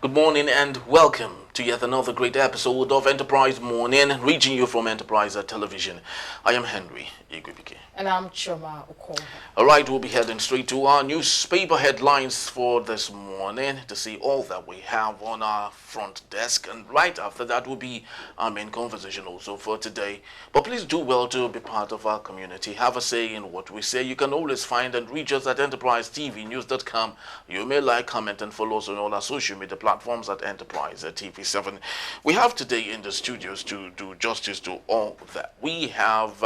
Good morning and welcome to yet another great episode of Enterprise Morning, reaching you from Enterprise Television. I am Henry Igwibike. And I'm Choma Okoro. All right, we'll be heading straight to our newspaper headlines for this morning to see all that we have on our front desk. And right after that will be our main conversation also for today. But please do well to be part of our community. Have a say in what we say. You can always find and reach us at enterprisetvnews.com. You may like, comment, and follow us on all our social media platforms at Enterprise TV7. We have today in the studios to do justice to all that. We have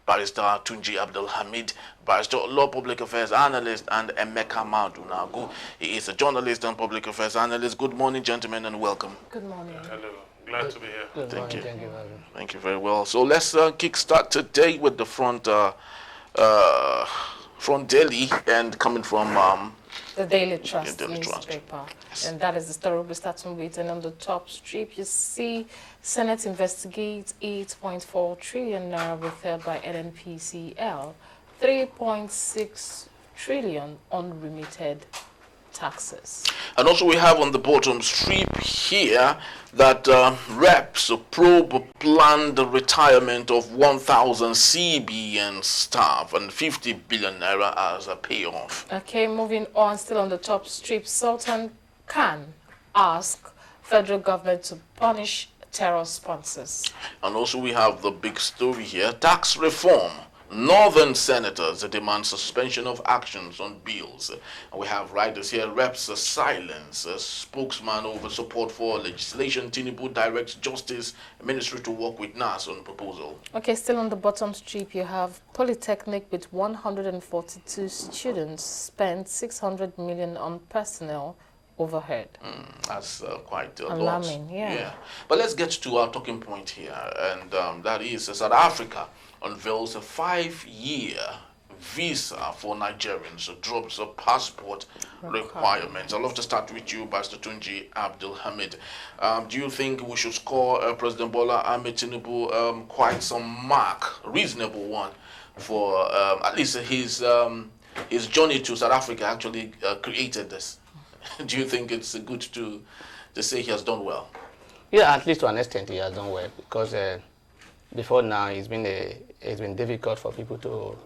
Barrister Tunji Abdulhamid, Barrister Law Public Affairs Analyst, and Emeka Madunagu. He is a journalist and public affairs analyst. Good morning, gentlemen, and welcome. Good morning. Hello. Glad to be here. Good Thank morning. you. Thank you. Thank you very well. So let's kickstart today with the front daily and coming from The Daily Trust Daily Trust. newspaper. And that is the story we're starting with. And on the top strip, you see Senate investigates 8.4 trillion naira withheld by NNPCL, 3.6 trillion unremitted taxes. And also we have on the bottom strip here that reps probe planned retirement of 1,000 CBN staff and 50 billion naira as a payoff. Okay, moving on, still on the top strip, Sultan Khan asks federal government to punish terror sponsors. And also we have the big story here, tax reform. Northern senators demand suspension of actions on bills. And we have writers here, reps silence, a spokesman over support for legislation. Tinubu directs Justice Ministry to work with NAS on proposal. Okay, still on the bottom strip, you have Polytechnic with 142 students spent 600 million on personnel overhead. That's quite a Alarming, lot. yeah. But let's get to our talking point here, and that is South Africa unveils a 5-year visa for Nigerians, drops a passport requirements. I'd love to start with you, Pastor Tunji Abdulhamid. Do you think we should score President Bola Ahmed Tinubu quite some mark, reasonable one, for at least his journey to South Africa actually created this? Do you think it's good to say he has done well? Yeah, at least to an extent he has done well, because before now it's been difficult for people to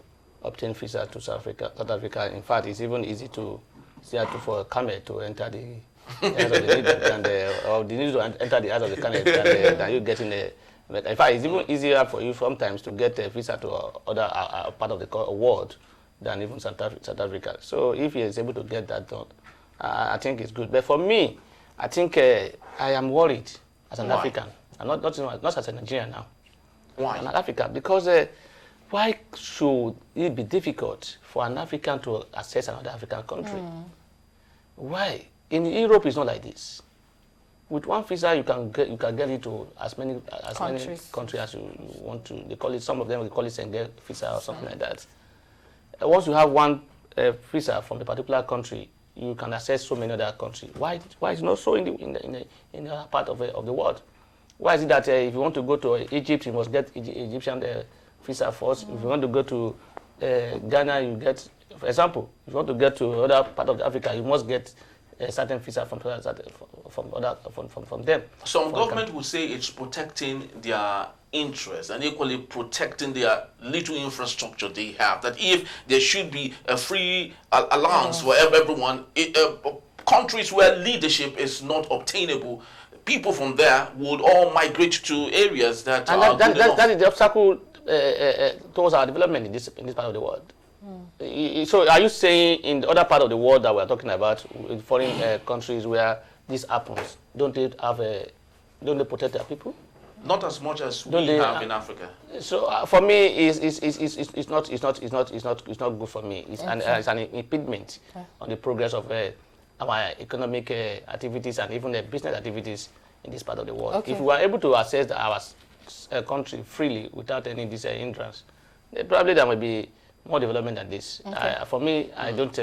obtain visa to South Africa. In fact, it's even easy for a camel to enter the eyes of the needle or the needle to enter the eyes of the camel than you getting a. But in fact, it's even easier for you sometimes to get a visa to other part of the world than even South Africa. So if he is able to get that done, I think it's good. But for me, I think I am worried as an African, and not as a Nigerian now. Why? An African, because why should it be difficult for an African to access another African country? Why? In Europe, it's not like this. With one visa, you can get into as many countries as you want to. They call it, some of them they call it Schengen visa or something like that. Once you have one visa from a particular country, you can access so many other countries. Why is it not so in the other part of the world? Why is it that if you want to go to Egypt, you must get Egyptian visa first? If you want to go to Ghana, you get, for example, if you want to get to other part of Africa, you must get a certain visa from them. Some government will say it's protecting their interests and equally protecting their little infrastructure they have. That if there should be a free allowance for everyone, countries where leadership is not obtainable, people from there would all migrate to areas that are good enough. That is the obstacle towards our development in this part of the world. So are you saying in the other part of the world that we are talking about, in foreign countries where this happens, don't they protect their people? Not as much as we have in Africa. So for me, it's not good for me. It's an impediment on the progress of our economic activities and even the business activities in this part of the world. Okay. If we are able to access our country freely without any hindrance, then probably there will be more development than this. Okay. For me, I don't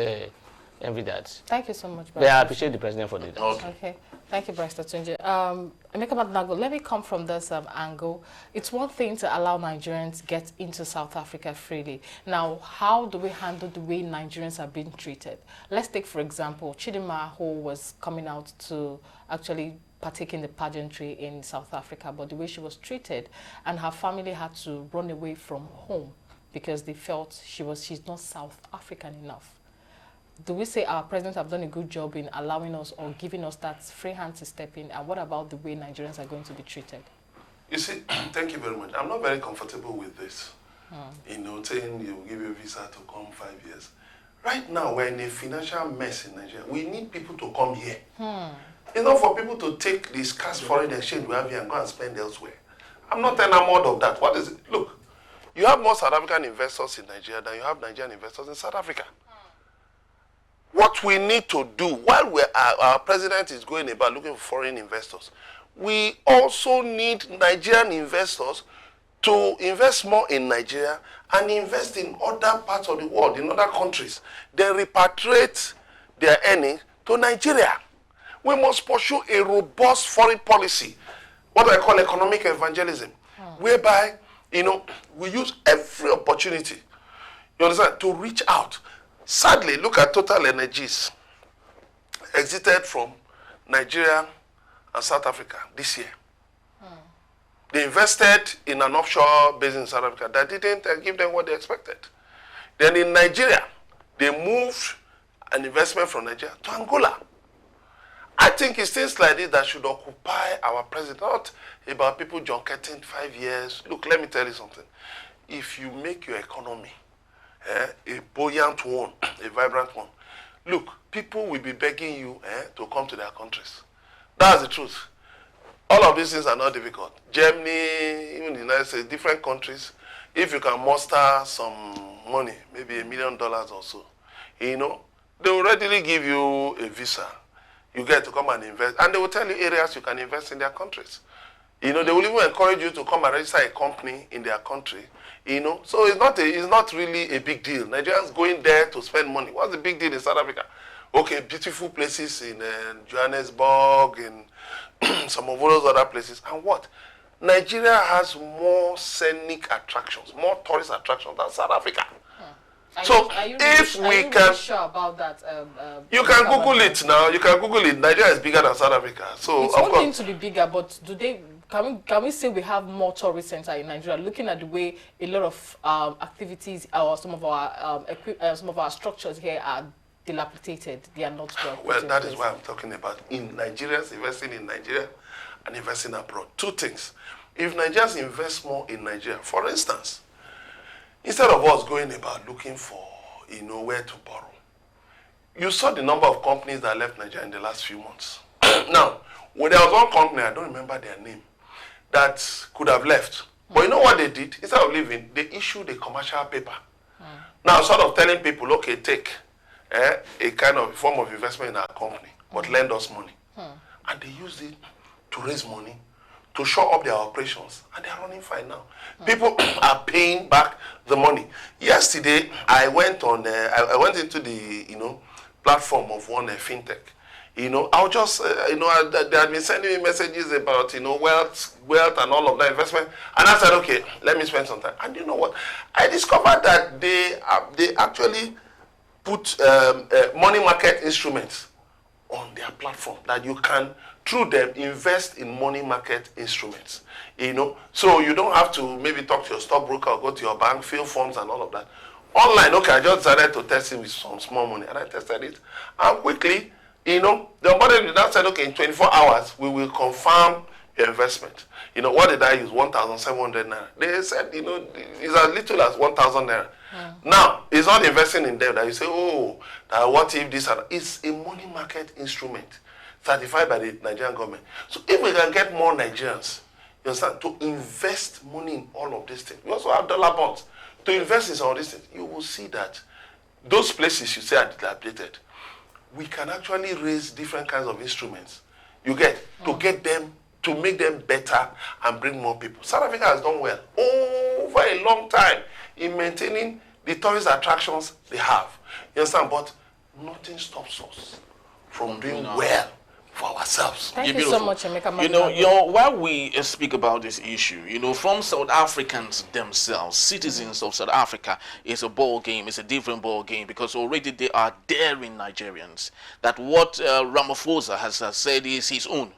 envy that. Thank you so much, But I Barrister. appreciate the president for doing that. Okay. Thank you, Barrister Tunji. Emeka Madnago, let me come from this angle. It's one thing to allow Nigerians get into South Africa freely. Now, how do we handle the way Nigerians are being treated? Let's take, for example, Chidinma, who was coming out to actually partake in the pageantry in South Africa, but the way she was treated, and her family had to run away from home because they felt she's not South African enough. Do we say our president have done a good job in allowing us or giving us that free hand to step in? And what about the way Nigerians are going to be treated? You see, thank you very much. I'm not very comfortable with this. You know, saying you give you a visa to come 5 years. Right now, we're in a financial mess in Nigeria. We need people to come here. It's not for people to take this scarce foreign exchange we have here and go and spend elsewhere. I'm not enamored of that. What is it? Look, you have more South African investors in Nigeria than you have Nigerian investors in South Africa. What we need to do while our president is going about looking for foreign investors, we also need Nigerian investors to invest more in Nigeria and invest in other parts of the world, in other countries. They repatriate their earnings to Nigeria. We must pursue a robust foreign policy, what I call economic evangelism, whereby, you know, we use every opportunity, you understand, to reach out. Sadly, look at Total Energies exited from Nigeria and South Africa this year. They invested in an offshore base in South Africa that didn't give them what they expected. Then in Nigeria, they moved an investment from Nigeria to Angola. I think it's things like this that should occupy our president, not about people junketing 5 years. Look, let me tell you something. If you make your economy a buoyant one, a vibrant one, look, people will be begging you to come to their countries. That's the truth. All of these things are not difficult. Germany, even the United States, different countries, if you can muster some money, maybe $1 million or so, you know, they will readily give you a visa. You get to come and invest. And they will tell you areas you can invest in their countries. You know, they will even encourage you to come and register a company in their country. You know, so it's not really a big deal. Nigerians going there to spend money. What's the big deal in South Africa? Okay, beautiful places in Johannesburg and some of those other places. And what? Nigeria has more scenic attractions, more tourist attractions than South Africa. Are you really sure about that? You can Google it now. You can Google it. Nigeria is bigger than South Africa. So it's one thing to be bigger, but can we say we have more tourist centers in Nigeria? Looking at the way a lot of activities or some of our structures here are dilapidated, they are not well. Well, that is why I'm talking about in Nigerians investing in Nigeria and investing abroad. Two things. If Nigerians invest more in Nigeria, for instance, instead of us going about looking for, you know, where to borrow, you saw the number of companies that left Nigeria in the last few months. Now, when there was one company, I don't remember their name, that could have left. But you know what they did? Instead of leaving, they issued a commercial paper. Now, sort of telling people, okay, take a kind of form of investment in our company, but lend us money. And they used it to raise money, to shore up their operations, and they are running fine now. People are paying back the money. Yesterday, I went on. I went into the platform of one fintech. You know, I was just they had been sending me messages about wealth and all of that investment, and I said, okay, let me spend some time. And you know what? I discovered that they actually put money market instruments on their platform that you can, through them, invest in money market instruments. You know, so you don't have to maybe talk to your stockbroker or go to your bank, fill forms and all of that. Online, okay, I just decided to test it with some small money, and I tested it. And quickly, the onboarding now said, okay, in 24 hours, we will confirm your investment. You know, what did I use? 1,700 naira. They said, it's as little as 1,000 naira. Now, it's not investing in them that you say, what if this? It's a money market instrument certified by the Nigerian government. So if we can get more Nigerians, you understand, to invest money in all of these things. We also have dollar bonds. To invest in some of these things, you will see that those places you say are dilapidated, we can actually raise different kinds of instruments. You get, to get them, to make them better and bring more people. South Africa has done well over a long time in maintaining the tourist attractions they have. You understand? But nothing stops us from doing doing well for ourselves. Thank you Beautiful. so much, Emeka. You know, while we speak about this issue, from South Africans themselves, citizens of South Africa, it's a ball game. It's a different ball game because already they are daring Nigerians. That what Ramaphosa has said is his own.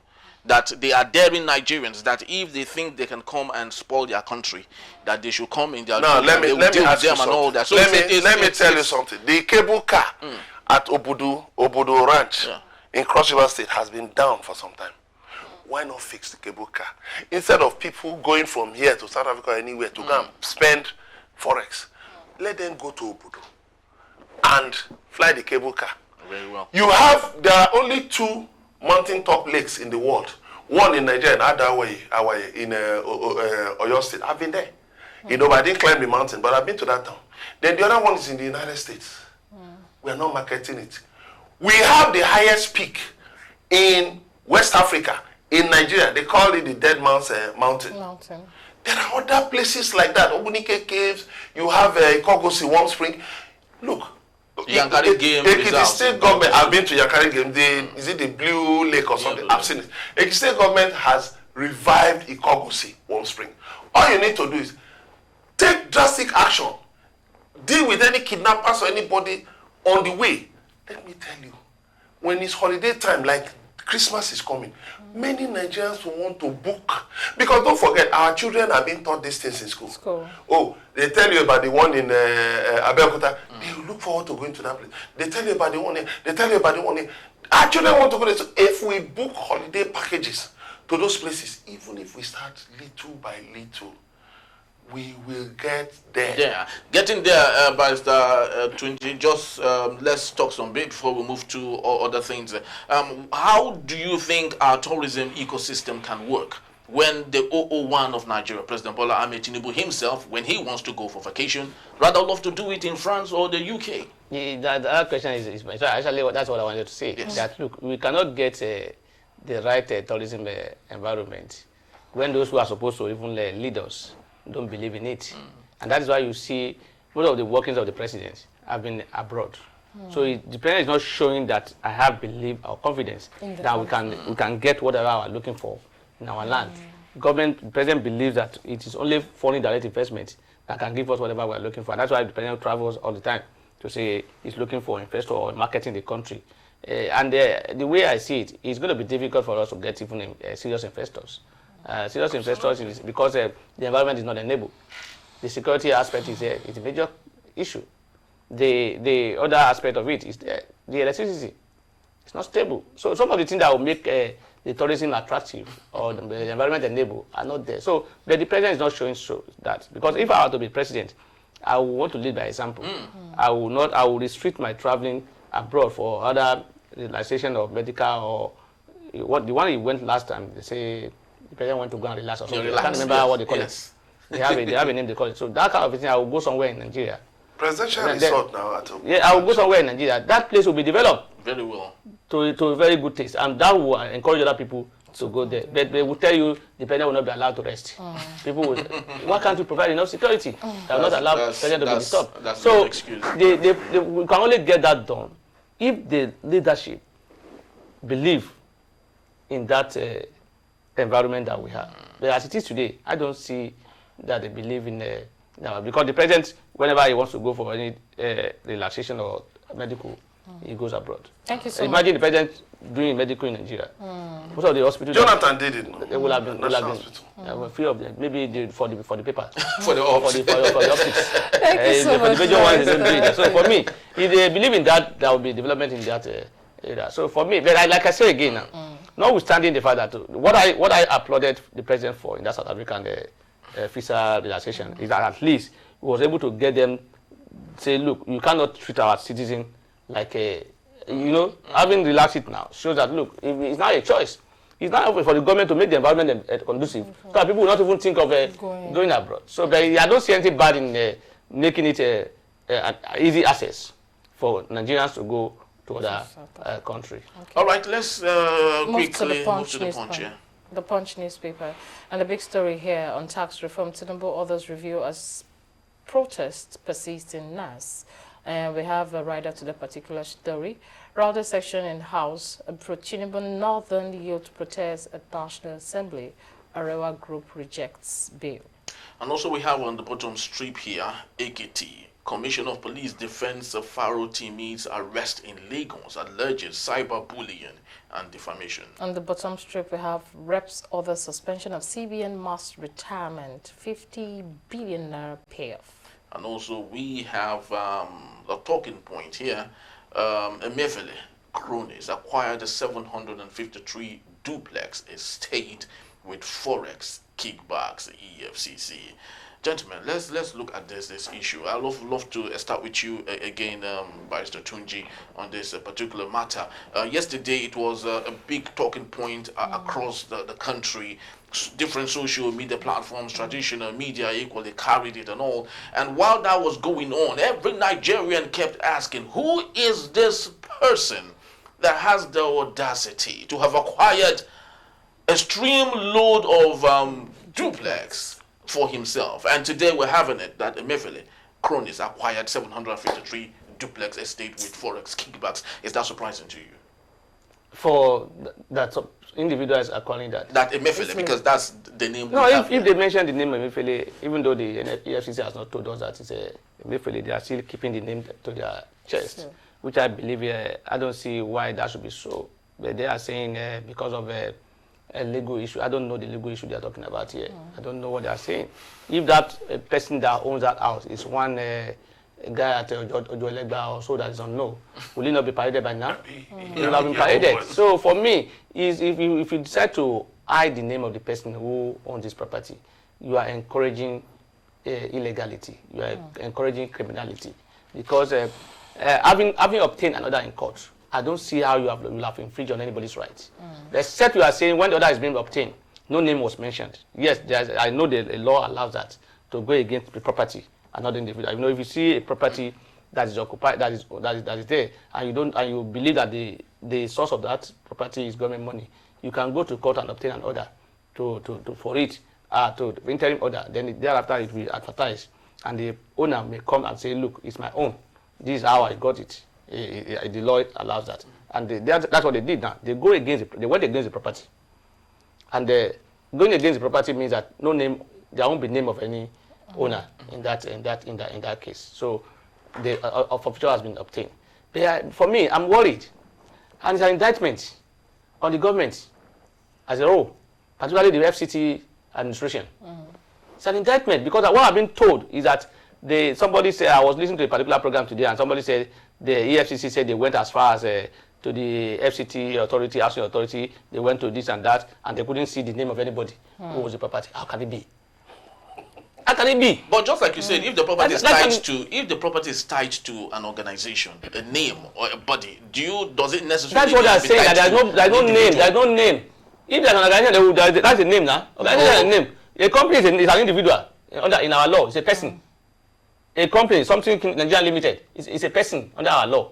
That they are daring Nigerians. That if they think they can come and spoil their country, that they should come in their. Now let me ask you something. So let me tell you something. The cable car at Obudu Ranch. Yeah. In Cross River State has been down for some time. Why not fix the cable car? Instead of people going from here to South Africa or anywhere to go and spend forex, let them go to Obudu and fly the cable car. Very well. There are only 2 mountain-top lakes in the world. One in Nigeria and Adawaye in Oyo State. I've been there. But I didn't climb the mountain, but I've been to that town. Then the other one is in the United States. We are not marketing it. We have the highest peak in West Africa, in Nigeria. They call it the Dead Mountain. There are other places like that. Obunike Caves, you have Kogosi Warm Spring. Look, Yankari Game the state government, I've been to Yankari Game, is it the Blue Lake or something? I've seen it. The state government has revived Ikogosi Warm Spring. All you need to do is take drastic action. Deal with any kidnappers or anybody on the way. Let me tell you, when it's holiday time, like Christmas is coming, many Nigerians will want to book. Because don't forget, our children are being taught these things in school. Oh, they tell you about the one in Abeokuta. They look forward to going to that place. They tell you about the one here. They tell you about the one here. Our children want to go there. So if we book holiday packages to those places, even if we start little by little, we will get there. Yeah, getting there, Barrister Twinji. Just let's talk some bit before we move to other things. How do you think our tourism ecosystem can work when the 001 of Nigeria, President Bola Ahmed Tinubu himself, when he wants to go for vacation, rather love to do it in France or the UK? That question is actually that's what I wanted to say. Yes. That look, we cannot get the right tourism environment when those who are supposed to even lead us don't believe in it. And that is why you see most of the workings of the president have been abroad. So the president is not showing that I have belief or confidence that we can get whatever we are looking for in our land. The president believes that it is only foreign direct investment that can give us whatever we are looking for. And that's why the president travels all the time to say he's looking for investor or marketing the country. And the way I see it, it's going to be difficult for us to get even serious investors. Serious investors is because the environment is not enabled. The security aspect is a major issue. The other aspect of it is the electricity. It's not stable. So some of the things that will make the tourism attractive or the environment enabled are not there. So the president is not showing that. Because if I were to be president, I would want to lead by example. I will restrict my traveling abroad for other relaxation of medical or the one he went last time. They say the president went to go and relax or something. I can't remember what they call it. They have a name they call it. So that kind of thing, I will go somewhere in Nigeria. Presidential resort now. I will go somewhere in Nigeria. That place will be developed very well to a very good taste, and that will encourage other people to go there. But they will tell you the president will not be allowed to rest. People will. Why can't you provide enough security? That will not allow the president to be disturbed. So we can only get that done if the leadership believe in that environment that we have. But as it is today, I don't see that they believe in because the president, whenever he wants to go for any relaxation or medical, he goes abroad. Thank you so much. Imagine the president doing medical in Nigeria. Most of the hospitals. Jonathan did it. No? They will have been free of them. Maybe for the paper. for the optics. For the optics. Thank you so much. For the major ones, they don't do it. So for me, if they believe in that, there will be development in that area. So for me, but like I say again now, notwithstanding the fact that what I applauded the president for in that South African visa relaxation is that at least he was able to get them say, look, you cannot treat our citizen like having relaxed it now shows that look, it's not a choice. It's not for the government to make the environment conducive. So that people will not even think of going abroad. So but I don't see anything bad in making it an easy access for Nigerians to go to other country. Okay. All right, let's quickly move to the Punch. The Punch newspaper. And the big story here on tax reform, Tinubu others review as protests persist in NAS. And we have a rider to the particular story. Router section in House, pro-Tinubu Northern Youth Protest at National Assembly. Arewa Group rejects bill. And also we have on the bottom strip here, AKT. Commissioner of Police Defense of Faro teammates arrest in Lagos alleges cyberbullying and defamation. On the bottom strip, we have Reps order suspension of CBN mass retirement, 50 billion naira payoff. And also we have a talking point here. Emefiele cronies acquired a 753 duplex estate with Forex kickbacks, the EFCC. Gentlemen, let's look at this issue. I love to start with you again, Barrister Tunji, on this particular matter. Yesterday, it was a big talking point across the country. Different social media platforms, traditional media equally carried it and all. And while that was going on, every Nigerian kept asking, who is this person that has the audacity to have acquired a stream load of duplex for himself? And today we're having it that Emefiele cronies acquired 753 duplex estate with Forex kickbacks. Is that surprising to you? For that individuals are calling that. That Emefiele, because that's the name. No, if they mention the name of Emefiele, even though the EFCC has not told us that it's a Emefiele, they are still keeping the name to their chest, which I believe, I don't see why that should be so. But they are saying because of a legal issue. I don't know the legal issue they are talking about here. I don't know what they are saying. If that person that owns that house is one guy at Ojoelegba or so that is unknown, will he not be paraded by now? He will have been paraded. So for me, is if you decide to hide the name of the person who owns this property, you are encouraging illegality. You are encouraging criminality. Because having obtained another in court, I don't see how you have infringed on anybody's rights. Except you are saying when the order is being obtained, no name was mentioned. Yes, I know the law allows that to go against the property, another individual. You know, if you see a property that is occupied, that is there, and you believe that the source of that property is government money, you can go to court and obtain an order to interim order. Then thereafter it will be advertised, and the owner may come and say, "Look, it's my own. This is how I got it." The law allows that, and that's what they did. Now they went against the property, and going against the property means that no name, there won't be name of any owner in that case. So the official has been obtained. For me, I'm worried, and it's an indictment on the government as a whole, particularly the FCT administration. It's an indictment because what I've been told is that somebody said, I was listening to a particular program today, and somebody said the EFCC said they went as far as to the FCT authority, housing authority. They went to this and that, and they couldn't see the name of anybody who was the property. How can it be? How can it be? But just like you said, if the property is tied to an organization, a name or a body, does it necessarily? That's what they're saying. That there's no name. There's no name. If there's an organization, that's a name now. Organization is a name. A company is an individual. In our law, it's a person. A company, something Nigeria Limited, is a person under our law.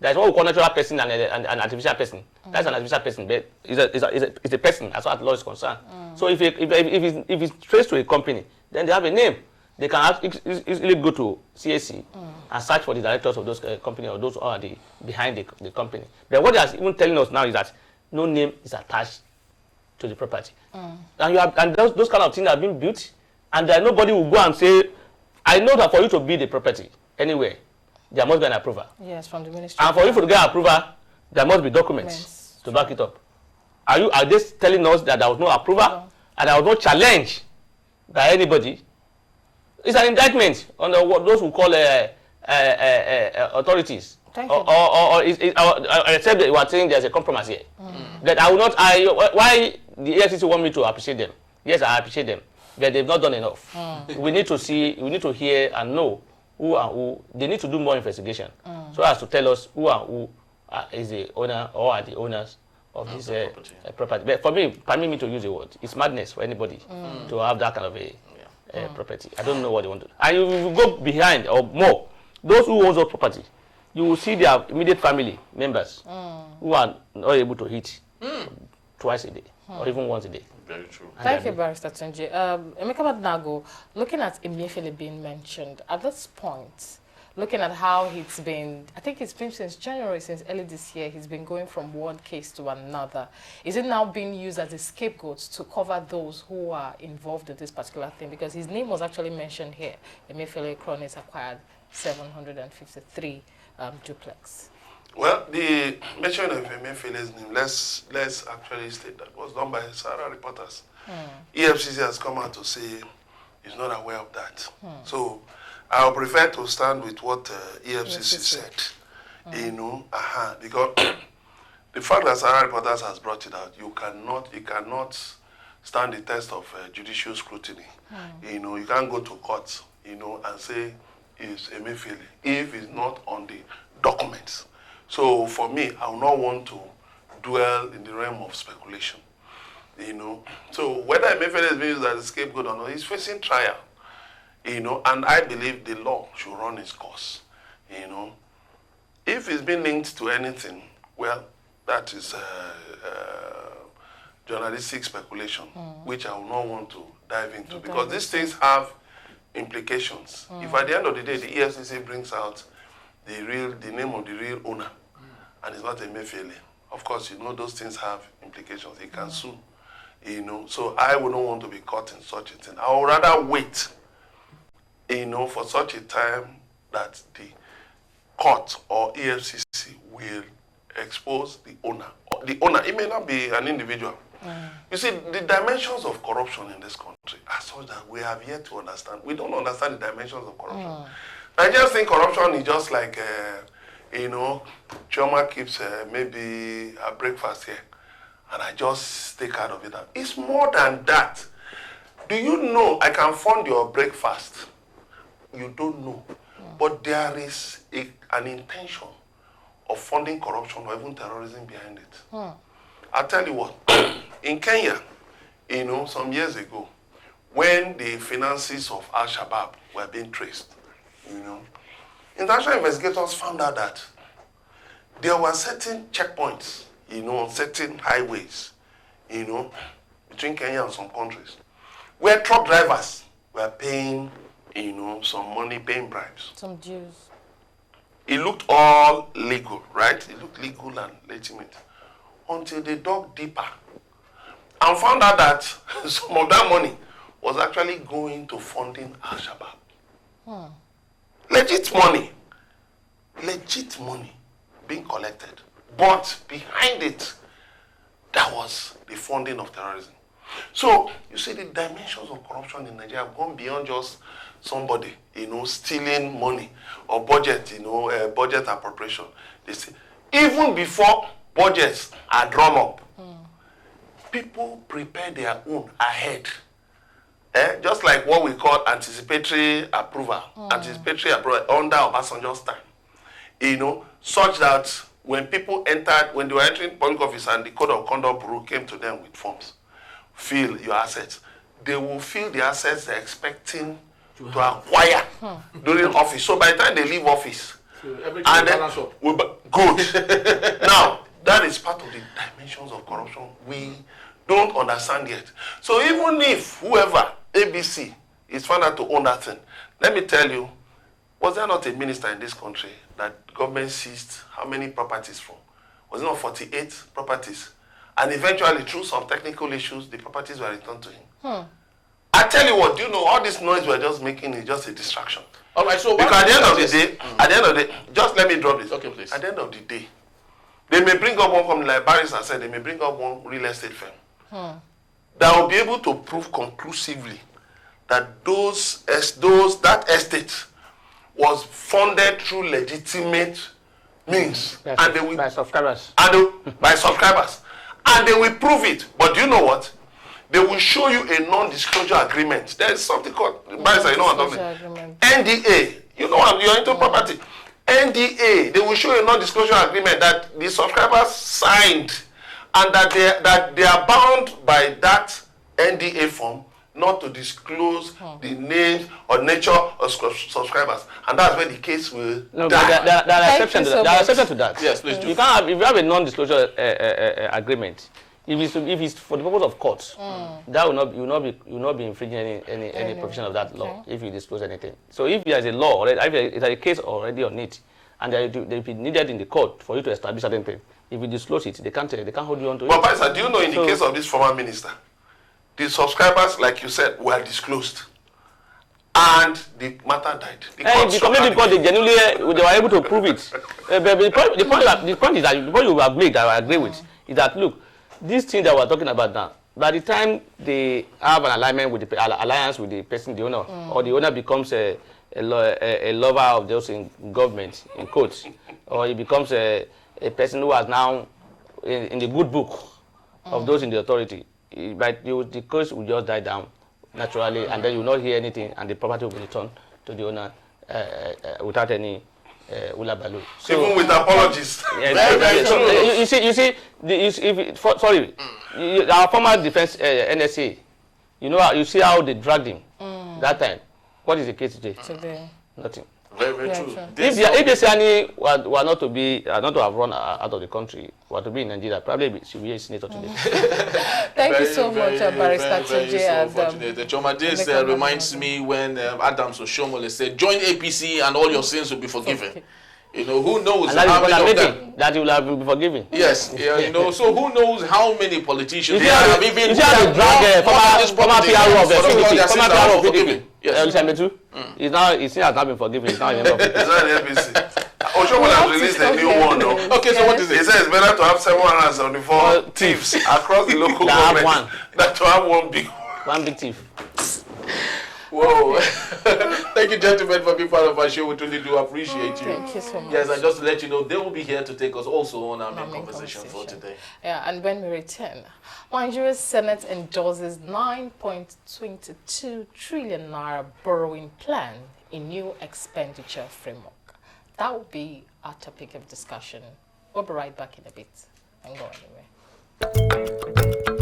There's what we call natural person and an artificial person. That's an artificial person, but it's a person as far as the law is concerned. So if it's traced to a company, then they have a name. They can easily go to CAC and search for the directors of those companies or those who are behind the company. But what they are even telling us now is that no name is attached to the property. And those kind of things have been built, and there nobody will go and say, I know that for you to build a property anywhere, there must be an approval. Yes, from the ministry. And for you to get approval, there must be documents to back it up. Are they telling us that there was no approval and there was no challenge by anybody? It's an indictment on those who call authorities. Thank you. Or except that you are saying there's a compromise here. That I will not. Why the EFCC want me to appreciate them? Yes, I appreciate them. But they've not done enough. We need to see, we need to hear and know who and who. They need to do more investigation so as to tell us who and who is the owner or are the owners of this property. But for me, permit me to use the word, it's madness for anybody to have that kind of a property. I don't know what they want to do. And if you go behind or more, those who own those property, you will see their immediate family members who are not able to eat twice a day or even once a day. Very true. Thank you, Barrister Tunji. Emeka Badnago, looking at Emefiele being mentioned, at this point, looking at how it's been, I think it's been since January, since early this year, he's been going from one case to another. Is it now being used as a scapegoat to cover those who are involved in this particular thing? Because his name was actually mentioned here. Emefiele Cronies acquired 753 duplex. Well, the mention of Emefiele's name, let's actually state that was done by Sarah reporters. EFCC has come out to say it's not aware of that. So I would prefer to stand with what EFCC said. You know, because the fact that Sarah reporters has brought it out, it cannot stand the test of judicial scrutiny. You know, you can't go to court, you know, and say it's Emefiele if it's not on the documents. So for me, I will not want to dwell in the realm of speculation. You know, so whether Emefiele is being used as a scapegoat or not, he's facing trial. You know, and I believe the law should run its course. You know, if it's been linked to anything, well, that is journalistic speculation, which I will not want to dive into, because these things have implications. If at the end of the day the EFCC brings out the name of the real owner, and it's not Emefiele, of course, you know, those things have implications. He can sue, you know. So I would not want to be caught in such a thing. I would rather wait, you know, for such a time that the court or EFCC will expose the owner. The owner, it may not be an individual. You see, the dimensions of corruption in this country are such that we have yet to understand. We don't understand the dimensions of corruption. I just think corruption is just like, you know, Chioma keeps maybe a breakfast here, and I just take out of it. It's more than that. Do you know I can fund your breakfast? You don't know. But there is an intention of funding corruption or even terrorism behind it. I'll tell you what, in Kenya, you know, some years ago, when the finances of Al-Shabaab were being traced, you know, international investigators found out that there were certain checkpoints, you know, on certain highways, you know, between Kenya and some countries, where truck drivers were paying, you know, some money, paying bribes. Some dues. It looked all legal, right? It looked legal and legitimate. Until they dug deeper and found out that some of that money was actually going to funding Al-Shabaab. Legit money being collected. But behind it, that was the funding of terrorism. So, you see, the dimensions of corruption in Nigeria have gone beyond just somebody, you know, stealing money or budget, you know, budget appropriation. They say, even before budgets are drawn up, people prepare their own ahead. Just like what we call anticipatory approval. Anticipatory approval under Obasanjo's time. You know, such that when people entered, when they were entering public office and the Code of Conduct Bureau came to them with forms, fill your assets. They will fill the assets they're expecting to acquire during office. So by the time they leave office, so everything and will balance up. Good. Now, that is part of the dimensions of corruption we don't understand yet. So even if whoever, ABC, is found out to own that thing, let me tell you, was there not a minister in this country that government seized how many properties from? Was it not 48 properties? And eventually, through some technical issues, the properties were returned to him. I tell you what, do you know, all this noise we're just making is just a distraction. All right, so because at the end of the day, at the end of the day, just let me drop this. Okay, please. At the end of the day, they may bring up one company, like Barrister said, they may bring up one real estate firm that will be able to prove conclusively that that estate was funded through legitimate means, and they will by subscribers. By subscribers, and they will prove it. But do you know what? They will show you a non-disclosure agreement. There is something called, Barrister, you know what I'm talking about? NDA. You know what? You're into property. NDA. They will show you a non-disclosure agreement that the subscribers signed, and that they are bound by that NDA form not to disclose the names or nature of subscribers, and that's where the case will die. There are exceptions to that. Yes, please do. You can't have, if you have a non-disclosure agreement, If it's for the purpose of court, that will not be infringing any provision of that law if you disclose anything. So if there is a law already, if there is a case already on it, and they be needed in the court for you to establish certain thing, if you disclose it, they can't hold you on to it. But Pastor, do you know in the case of this former minister, the subscribers, like you said, were disclosed, and the matter died. Because they genuinely they were able to prove it. But the point is that the point you have made that I agree with is that look, this thing that we're talking about now, by the time they have an alliance with the person, the owner, or the owner becomes a lover of those in government, in quotes, or he becomes a person who has now in the good book of those in the authority, but the case will just die down naturally, and then you will not hear anything, and the property will be returned to the owner without any ulabalu. So, even with apologies. Our former defense NSA, you see how they dragged him that time. What is the case today? Nothing. Very true. If the Sani were not to have run out of the country, were to be in Nigeria, probably she would be a senator today. Thank you so much, Barrister TJ. Choma, this reminds me when Adams Oshomole said, "Join APC and all your sins will be forgiven." Who knows how many of them that you will have been forgiven. Yes, so who knows how many politicians they have even drag former PRO of the PDP. Yes. He's now been forgiven. He's now in the APC. Oshomole has released a new one though. Okay, so what is it? He says it's better to have 774 thieves across the local government than to have one big thief. Whoa. Thank you, gentlemen, for being part of our show. We truly do appreciate you. Thank you so much. Yes, and just to let you know, they will be here to take us also on our main conversation for today. Yeah, and when we return, Nigeria's Senate endorses 9.22 trillion naira borrowing plan in new expenditure framework. That will be our topic of discussion. We'll be right back in a bit. Don't go anywhere.